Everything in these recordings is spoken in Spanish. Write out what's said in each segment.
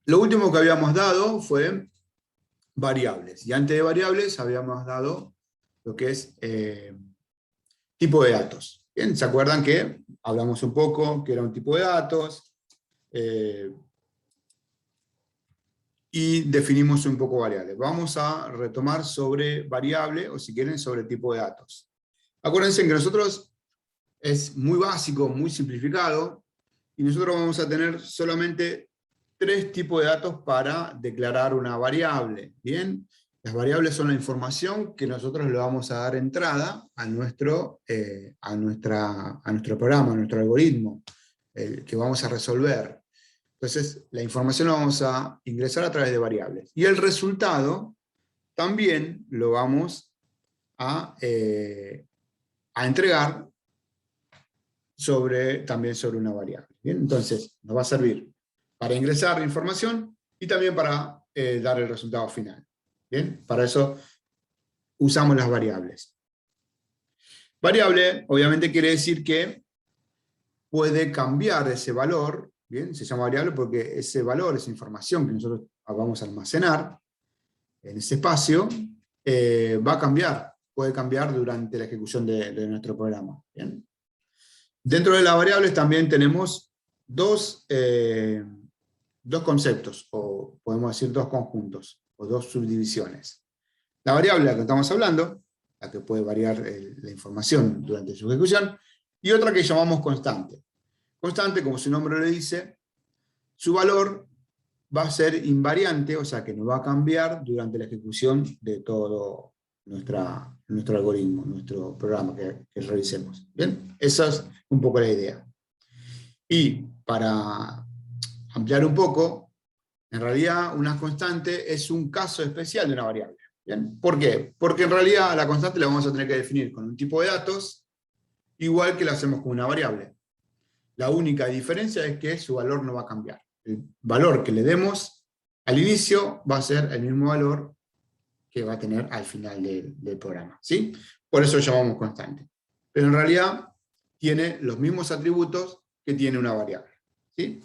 Lo último que habíamos dado fue variables. Y antes de variables habíamos dado lo que es tipo de datos. Bien, ¿se acuerdan que hablamos un poco que era un tipo de datos? Y definimos un poco variables. Vamos a retomar sobre variable, o si quieren, sobre tipo de datos. Acuérdense que nosotros es muy básico, muy simplificado, y nosotros vamos a tener solamente 3 tipos de datos para declarar una variable. ¿Bien? Las variables son la información que nosotros le vamos a dar entrada a nuestro programa, a nuestro algoritmo, que vamos a resolver. Entonces, la información la vamos a ingresar a través de variables. Y el resultado también lo vamos a entregar también sobre una variable. ¿Bien? Entonces, nos va a servir para ingresar la información y también para dar el resultado final. ¿Bien? Para eso usamos las variables. Variable, obviamente, quiere decir que puede cambiar ese valor. ¿Bien? Se llama variable porque ese valor, esa información que nosotros vamos a almacenar en ese espacio, va a cambiar, puede cambiar durante la ejecución de nuestro programa. ¿Bien? Dentro de las variables también tenemos dos conceptos, o podemos decir dos conjuntos, o dos subdivisiones. La variable de la que estamos hablando, la que puede variar la información durante su ejecución, y otra que llamamos constante. Constante, como su nombre le dice, su valor va a ser invariante, o sea que no va a cambiar durante la ejecución de todo nuestro algoritmo, nuestro programa que revisemos. ¿Bien? Esa es un poco la idea. Y para ampliar un poco, en realidad una constante es un caso especial de una variable. ¿Bien? ¿Por qué? Porque en realidad la constante la vamos a tener que definir con un tipo de datos, igual que la hacemos con una variable. La única diferencia es que su valor no va a cambiar. El valor que le demos al inicio va a ser el mismo valor que va a tener al final del programa. ¿Sí? Por eso lo llamamos constante. Pero en realidad tiene los mismos atributos que tiene una variable. ¿Sí?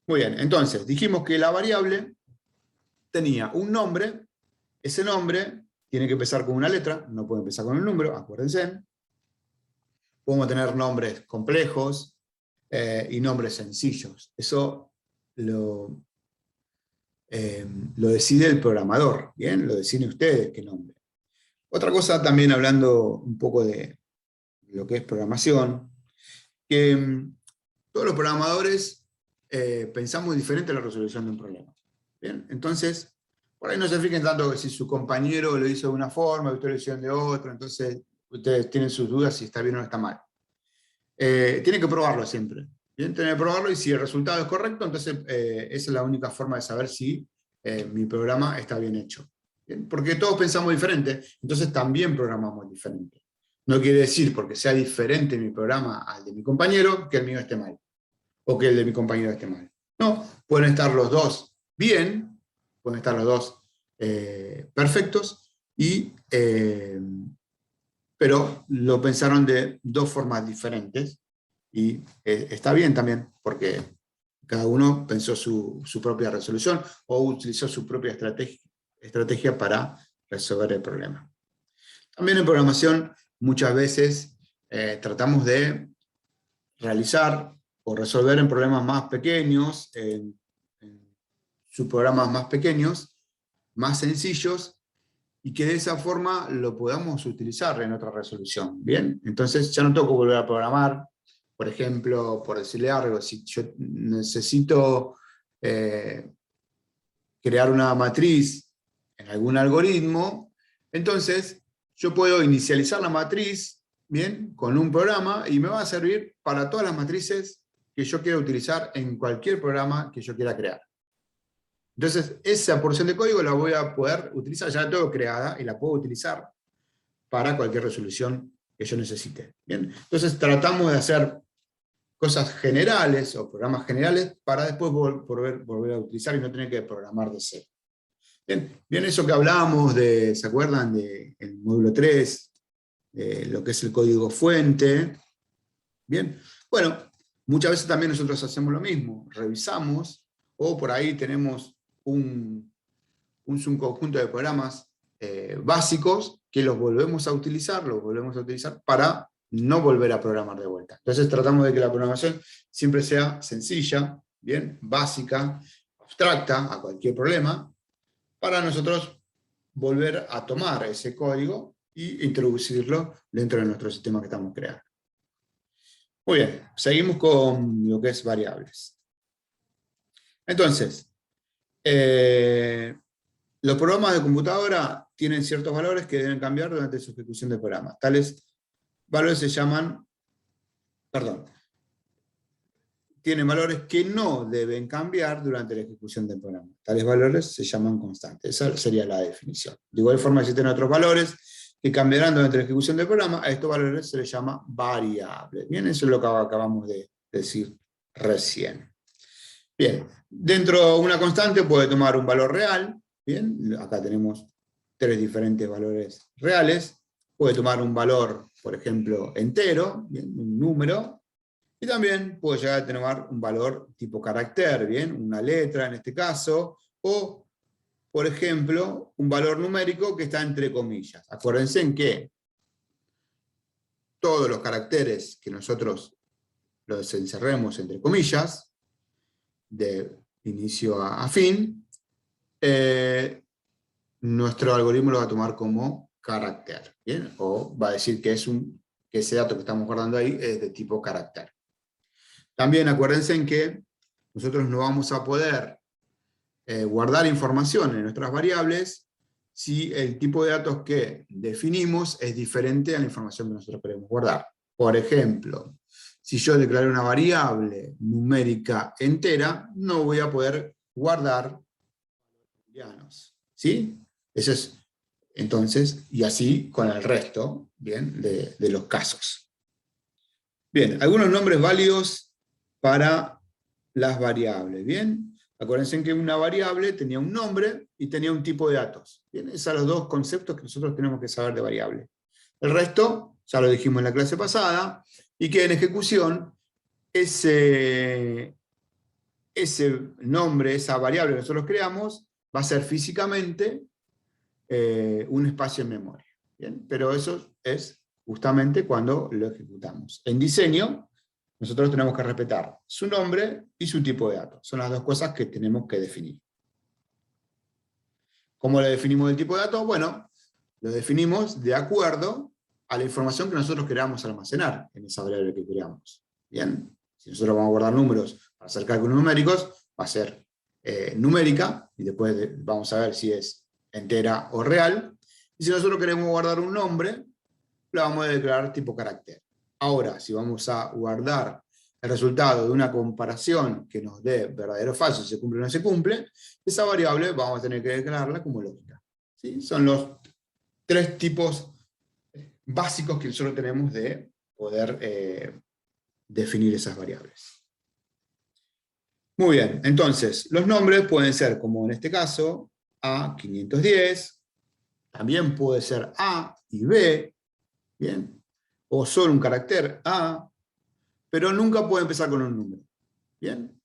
Muy bien, entonces dijimos que la variable tenía un nombre. Ese nombre tiene que empezar con una letra, no puede empezar con un número, acuérdense. Podemos tener nombres complejos y nombres sencillos. Eso lo decide el programador, ¿bien? Lo deciden ustedes qué nombre. Otra cosa también, hablando un poco de lo que es programación, que todos los programadores pensamos diferente en la resolución de un problema. ¿Bien? Entonces, por ahí no se fijen tanto que si su compañero lo hizo de una forma, ustedes lo hicieron de otra, entonces ustedes tienen sus dudas si está bien o no está mal. Tienen que probarlo siempre. ¿Bien? Tienen que probarlo, y si el resultado es correcto, entonces esa es la única forma de saber si mi programa está bien hecho. ¿Bien? Porque todos pensamos diferente, entonces también programamos diferente. No quiere decir, porque sea diferente mi programa al de mi compañero, que el mío esté mal, o que el de mi compañero esté mal. No, pueden estar los dos bien, pueden estar los dos perfectos, pero lo pensaron de dos formas diferentes, y está bien también, porque cada uno pensó su propia resolución, o utilizó su propia estrategia para resolver el problema. También en programación muchas veces tratamos de realizar o resolver en problemas más pequeños, en subprogramas más pequeños, más sencillos, y que de esa forma lo podamos utilizar en otra resolución. ¿Bien? Entonces ya no tengo que volver a programar. Por ejemplo, por decirle algo, si yo necesito crear una matriz en algún algoritmo, entonces yo puedo inicializar la matriz, ¿bien?, con un programa, y me va a servir para todas las matrices que yo quiera utilizar en cualquier programa que yo quiera crear. Entonces, esa porción de código la voy a poder utilizar, ya la tengo creada, y la puedo utilizar para cualquier resolución que yo necesite. ¿Bien? Entonces, tratamos de hacer cosas generales o programas generales para después volver a utilizar y no tener que programar de cero. Bien, eso que hablábamos ¿se acuerdan del módulo 3? Lo que es el código fuente. Bien, bueno, muchas veces también nosotros hacemos lo mismo, revisamos o por ahí tenemos un subconjunto de programas básicos que los volvemos a utilizar para no volver a programar de vuelta. Entonces tratamos de que la programación siempre sea sencilla, bien, básica, abstracta a cualquier problema, para nosotros volver a tomar ese código e introducirlo dentro de nuestro sistema que estamos creando. Muy bien, seguimos con lo que es variables. Entonces, los programas de computadora tienen ciertos valores que deben cambiar durante su ejecución de programa. Tales valores se llaman, tienen valores que no deben cambiar durante la ejecución del programa. Tales valores se llaman constantes. Esa sería la definición. De igual forma existen otros valores que cambiarán durante la ejecución del programa. A estos valores se les llama variables. Bien, eso es lo que acabamos de decir recién. Bien, dentro de una constante puede tomar un valor real. Bien, acá tenemos 3 diferentes valores reales. Puede tomar un valor, por ejemplo, entero, bien, un número. Y también puede llegar a tener un valor tipo carácter, bien, una letra en este caso, o, por ejemplo, un valor numérico que está entre comillas. Acuérdense en que todos los caracteres que nosotros los encerremos entre comillas, de inicio a fin, nuestro algoritmo lo va a tomar como carácter, ¿bien? O va a decir que ese dato que estamos guardando ahí es de tipo carácter. También acuérdense en que nosotros no vamos a poder guardar información en nuestras variables si el tipo de datos que definimos es diferente a la información que nosotros queremos guardar. Por ejemplo, si yo declaro una variable numérica entera, no voy a poder guardar booleanos, ¿sí? Eso es, entonces, y así con el resto, ¿bien? De los casos. Bien, algunos nombres válidos para las variables, ¿bien? Acuérdense que una variable tenía un nombre y tenía un tipo de datos. Bien, esos son los 2 conceptos que nosotros tenemos que saber de variable. El resto, ya lo dijimos en la clase pasada, y que en ejecución, ese nombre, esa variable que nosotros creamos, va a ser físicamente un espacio en memoria. ¿Bien? Pero eso es justamente cuando lo ejecutamos. En diseño, nosotros tenemos que respetar su nombre y su tipo de datos. Son las 2 cosas que tenemos que definir. ¿Cómo le definimos el tipo de datos? Bueno, lo definimos de acuerdo a la información que nosotros queramos almacenar en esa variable que creamos. Bien, si nosotros vamos a guardar números para hacer cálculos numéricos, va a ser numérica, y después vamos a ver si es entera o real. Y si nosotros queremos guardar un nombre, lo vamos a declarar tipo carácter. Ahora, si vamos a guardar el resultado de una comparación que nos dé verdadero o falso, si se cumple o no se cumple, esa variable vamos a tener que declararla como lógica. ¿Sí? Son los 3 tipos básicos que nosotros tenemos de poder definir esas variables. Muy bien, entonces, los nombres pueden ser, como en este caso, A510, también puede ser A y B, ¿bien? O solo un carácter A, pero nunca puede empezar con un número, ¿bien?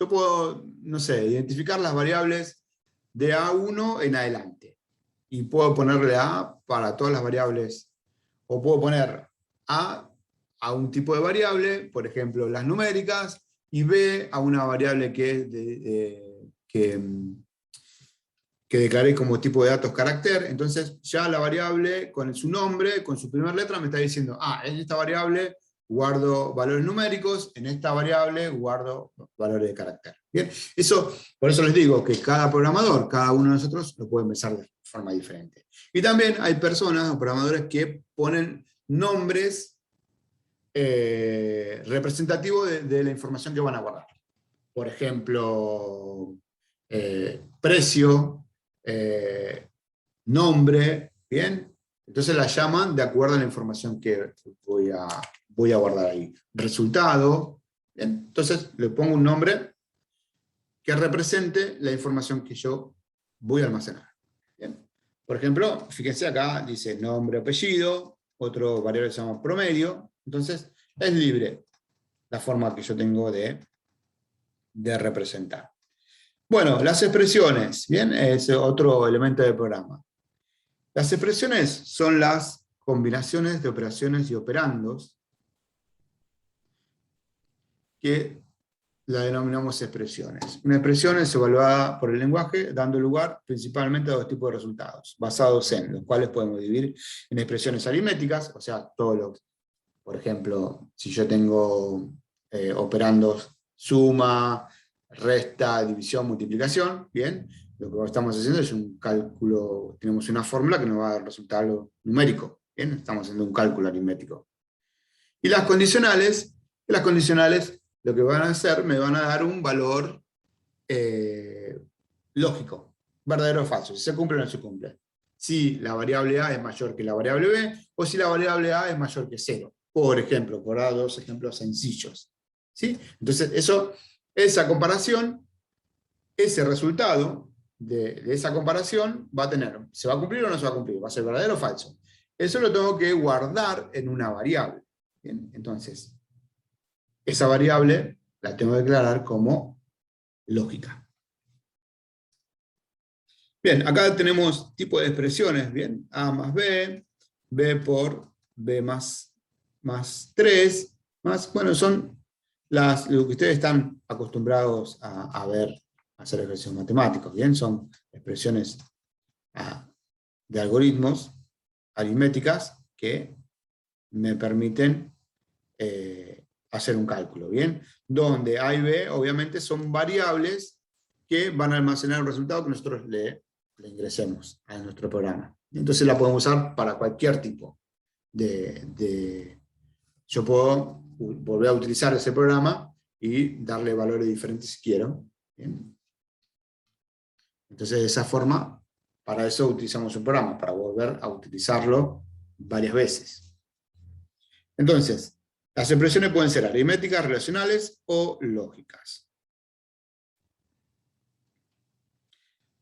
Yo puedo, no sé, identificar las variables de A1 en adelante, y puedo ponerle A para todas las variables, o puedo poner A un tipo de variable, por ejemplo, las numéricas, y B a una variable que declaré como tipo de datos carácter. Entonces ya la variable con su nombre, con su primera letra, me está diciendo, en esta variable guardo valores numéricos, en esta variable guardo valores de carácter. Bien, por eso les digo que cada programador, cada uno de nosotros, lo puede empezar de forma diferente. Y también hay personas o programadores que ponen nombres representativo de la información que van a guardar. Por ejemplo, precio, nombre, ¿bien? Entonces la llaman de acuerdo a la información que voy a guardar ahí. Resultado, ¿bien? Entonces le pongo un nombre que represente la información que yo voy a almacenar. ¿Bien? Por ejemplo, fíjense acá, dice nombre, apellido, otro variable se llama promedio. Entonces, es libre la forma que yo tengo de representar. Bueno, las expresiones, ¿bien? Es otro elemento del programa. Las expresiones son las combinaciones de operaciones y operandos que la denominamos expresiones. Una expresión es evaluada por el lenguaje, dando lugar principalmente a dos tipos de resultados, basados en los cuales podemos dividir en expresiones aritméticas, o sea, todos los, por ejemplo, si yo tengo operandos suma, resta, división, multiplicación, bien, lo que estamos haciendo es un cálculo, tenemos una fórmula que nos va a dar resultado numérico, bien, estamos haciendo un cálculo aritmético. Y las condicionales lo que van a hacer, me van a dar un valor lógico, verdadero o falso, si se cumple o no se cumple. Si la variable A es mayor que la variable B, o si la variable A es mayor que 0. Por ejemplo, por dar dos ejemplos sencillos. ¿Sí? Entonces, esa comparación, ese resultado de esa comparación va a tener, ¿se va a cumplir o no se va a cumplir? ¿Va a ser verdadero o falso? Eso lo tengo que guardar en una variable. ¿Bien? Entonces, esa variable la tengo que declarar como lógica. Bien, acá tenemos tipo de expresiones, ¿bien? A más B, B por B más 3, más, bueno, son lo que ustedes están acostumbrados a ver, a hacer ejercicios matemáticos, ¿bien? Son expresiones de algoritmos aritméticas que me permiten hacer un cálculo, ¿bien? Donde A y B, obviamente, son variables que van a almacenar un resultado que nosotros le ingresemos a nuestro programa. Entonces la podemos usar para cualquier tipo yo puedo volver a utilizar ese programa y darle valores diferentes si quiero. ¿Bien? Entonces, de esa forma, para eso utilizamos un programa, para volver a utilizarlo varias veces. Entonces, las expresiones pueden ser aritméticas, relacionales o lógicas.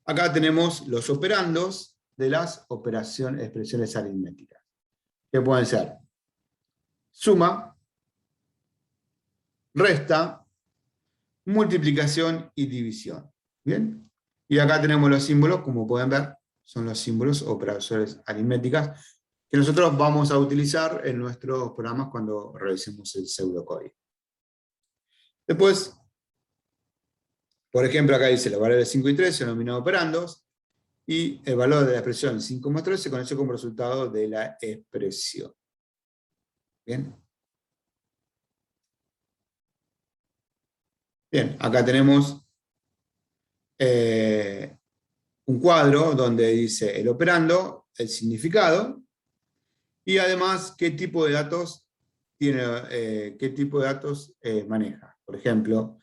Acá tenemos los operandos de las expresiones aritméticas, que pueden ser suma, resta, multiplicación y división. ¿Bien? Y acá tenemos los símbolos, como pueden ver, son los símbolos operaciones aritméticas que nosotros vamos a utilizar en nuestros programas cuando revisemos el pseudocódigo. Después, por ejemplo, acá dice los valores 5 y 3 se denominan operandos, y el valor de la expresión 5 más 3 se conoce como resultado de la expresión. ¿Bien? Bien, acá tenemos un cuadro donde dice el operando, el significado, y además qué tipo de datos maneja. Por ejemplo,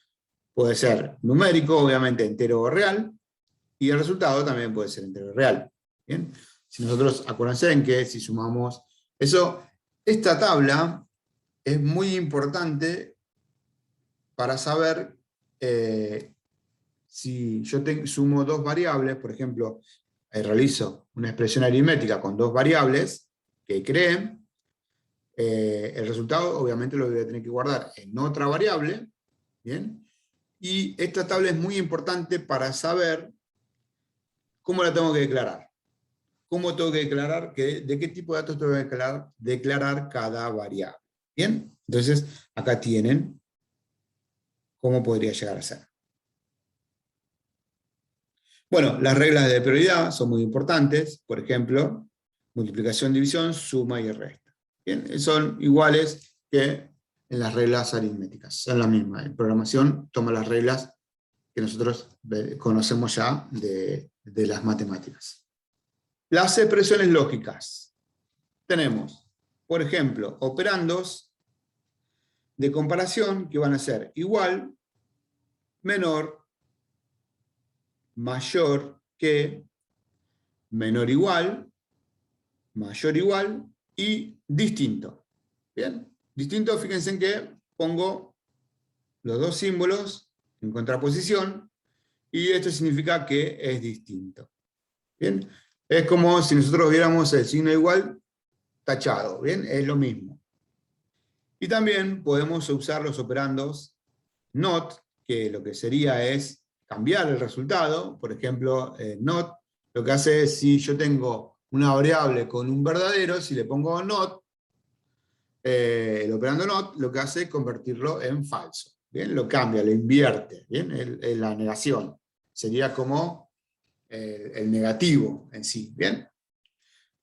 puede ser numérico, obviamente entero o real, y el resultado también puede ser entero o real. ¿Bien? Si nosotros, acuérdense en que si sumamos eso, esta tabla es muy importante para saber si yo sumo dos variables, por ejemplo, realizo una expresión aritmética con dos variables que creen, el resultado obviamente lo voy a tener que guardar en otra variable, ¿bien? Y esta tabla es muy importante para saber cómo la tengo que declarar. ¿Cómo tengo que declarar? ¿De qué tipo de datos tengo que declarar cada variable? ¿Bien? Entonces, acá tienen cómo podría llegar a ser. Bueno, las reglas de prioridad son muy importantes. Por ejemplo, multiplicación, división, suma y resta. ¿Bien? Son iguales que en las reglas aritméticas. Son las mismas. En programación toma las reglas que nosotros conocemos ya de las matemáticas. Las expresiones lógicas. Tenemos, por ejemplo, operandos de comparación que van a ser igual, menor, mayor que, menor igual, mayor igual y distinto. ¿Bien? Distinto, fíjense en que pongo los dos símbolos en contraposición y esto significa que es distinto. ¿Bien? Es como si nosotros viéramos el signo igual tachado. ¿Bien? Es lo mismo. Y también podemos usar los operandos not, que lo que sería es cambiar el resultado. Por ejemplo, not, lo que hace es, si yo tengo una variable con un verdadero, si le pongo not, el operando not lo que hace es convertirlo en falso. ¿Bien? Lo cambia, lo invierte. ¿Bien? La negación. Sería como el negativo en sí. ¿Bien?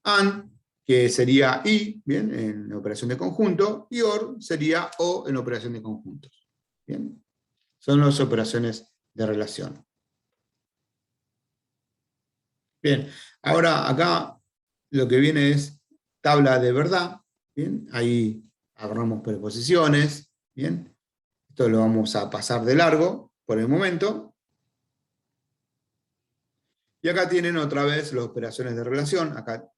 And, que sería y, ¿bien? En operación de conjunto, y or sería o en operación de conjuntos. ¿Bien? Son las operaciones de relación. Bien, ahora acá lo que viene es tabla de verdad. Bien, ahí agarramos preposiciones. Bien, esto lo vamos a pasar de largo por el momento. Y acá tienen otra vez las operaciones de relación. Acá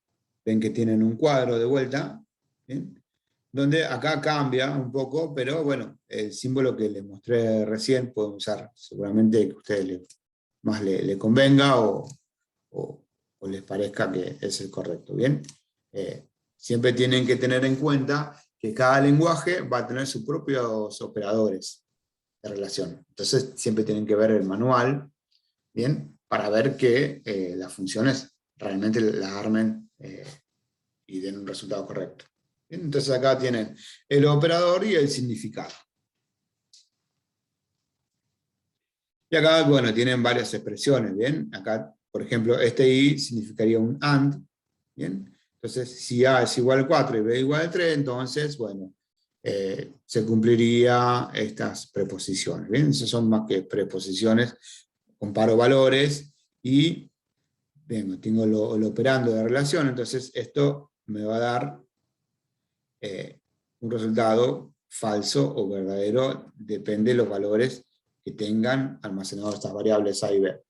ven que tienen un cuadro de vuelta. ¿Bien? Donde acá cambia un poco, pero bueno, el símbolo que les mostré recién pueden usar seguramente que a ustedes más le convenga o les parezca que es el correcto. ¿Bien? Siempre tienen que tener en cuenta que cada lenguaje va a tener sus propios operadores de relación. Entonces siempre tienen que ver el manual, ¿bien? Para ver que las funciones realmente las armen y den un resultado correcto. ¿Bien? Entonces acá tienen el operador y el significado. Y acá, bueno, tienen varias expresiones, ¿bien? Acá, por ejemplo, este i significaría un and, ¿bien? Entonces, si a es igual a 4 y b igual a 3, entonces, bueno, se cumpliría estas preposiciones, ¿bien? Esas son más que preposiciones, comparo valores y, bien, tengo el operando de relación, entonces esto me va a dar un resultado falso o verdadero, depende de los valores que tengan almacenados estas variables a y b.